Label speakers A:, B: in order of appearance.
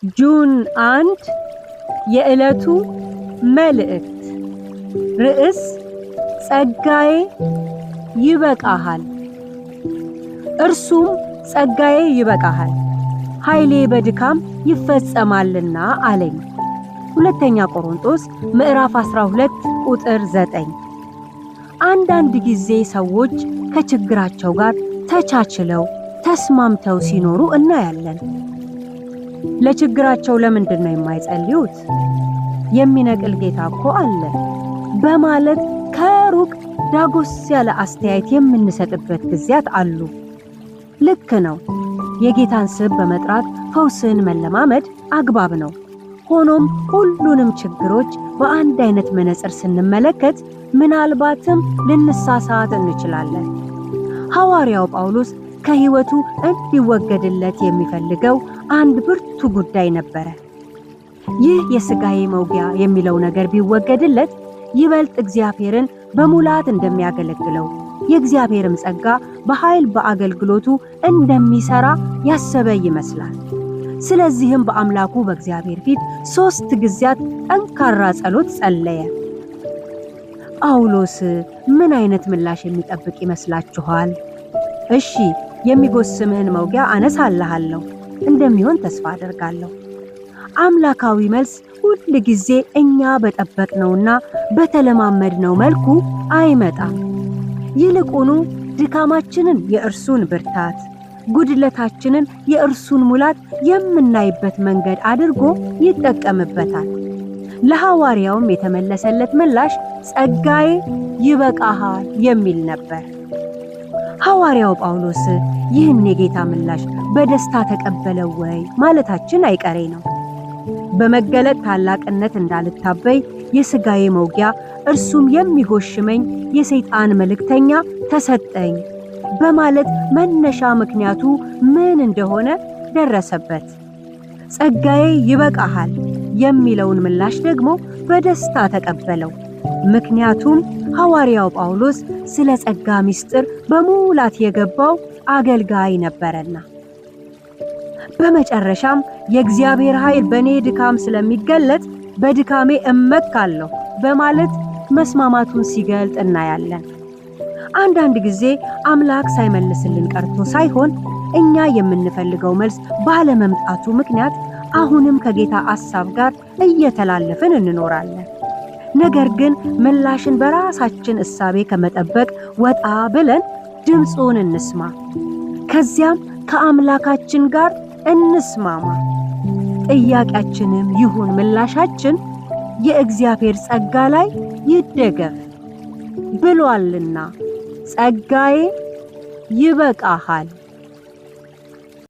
A: ጁን 1 የዕለቱ መልእክት ርዕስ ጸጋዬ ይበቃሃል። እርሱም ጸጋዬ ይበቃሃል፣ ኃይሌ በድካም ይፈጸማልና አለኝ። ሁለተኛ ቆሮንቶስ ምዕራፍ 12 ቁጥር 9። አንዳንድ ጊዜ ሰዎች ከችግራቸው ጋር ተቻችለው ተስማምተው ሲኖሩ እናያለን። ለችግራቸው ለምንድን ነው የማይጸልዩት? የሚነቅል ጌታ እኮ አለ በማለት ከሩቅ ዳጎስ ያለ አስተያየት የምንሰጥበት ጊዜያት አሉ። ልክ ነው። የጌታን ስም በመጥራት ፈውስን መለማመድ አግባብ ነው። ሆኖም ሁሉንም ችግሮች በአንድ አይነት መነጽር ስንመለከት ምናልባትም ልንሳሳት እንችላለን። ሐዋርያው ጳውሎስ ከሕይወቱ እንዲወገድለት የሚፈልገው አንድ ብርቱ ጉዳይ ነበረ። ይህ የሥጋዬ መውጊያ የሚለው ነገር ቢወገድለት ይበልጥ እግዚአብሔርን በሙላት እንደሚያገለግለው የእግዚአብሔርም ጸጋ በኃይል በአገልግሎቱ እንደሚሰራ ያሰበ ይመስላል። ስለዚህም በአምላኩ በእግዚአብሔር ፊት 3 ጊዜያት ጠንካራ ጸሎት ጸለየ። ጳውሎስ ምን አይነት ምላሽ የሚጠብቅ ይመስላችኋል? እሺ የሚጎስምህን መውጊያ አነሳልሃለሁ እንደሚሆን ተስፋ አደርጋለሁ። አምላካዊ መልስ ሁል ጊዜ እኛ በጠበቅነውና በተለማመድነው መልኩ አይመጣም። ይልቁኑ ድካማችንን የእርሱን ብርታት፣ ጉድለታችንን የእርሱን ሙላት የምናይበት መንገድ አድርጎ ይጠቀምበታል። ለሐዋርያውም የተመለሰለት ምላሽ ጸጋዬ ይበቃሃል የሚል ነበር። ሐዋርያው ጳውሎስ ይህን የጌታ ምላሽ በደስታ ተቀበለው ወይ ማለታችን አይቀሬ ነው። በመገለጥ ታላቅነት እንዳልታበይ የሥጋዬ መውጊያ እርሱም የሚጎሽመኝ የሰይጣን መልእክተኛ ተሰጠኝ በማለት መነሻ ምክንያቱ ምን እንደሆነ ደረሰበት። ጸጋዬ ይበቃሃል የሚለውን ምላሽ ደግሞ በደስታ ተቀበለው። ምክንያቱም ሐዋርያው ጳውሎስ ስለ ጸጋ ምስጢር በሙላት የገባው አገልጋይ ነበረና። በመጨረሻም የእግዚአብሔር ኃይል በእኔ ድካም ስለሚገለጥ በድካሜ እመካለሁ በማለት መስማማቱን ሲገልጥ እናያለን። አንዳንድ ጊዜ አምላክ ሳይመልስልን ቀርቶ ሳይሆን እኛ የምንፈልገው መልስ ባለመምጣቱ ምክንያት አሁንም ከጌታ ሐሳብ ጋር እየተላለፍን እንኖራለን። ነገር ግን ምላሽን በራሳችን እሳቤ ከመጠበቅ ወጣ ብለን ድምፁን እንስማ። ከዚያም ከአምላካችን ጋር እንስማማ። ጥያቄያችንም ይሁን ምላሻችን የእግዚአብሔር ጸጋ ላይ ይደገፍ ብሏልና ጸጋዬ ይበቃሃል።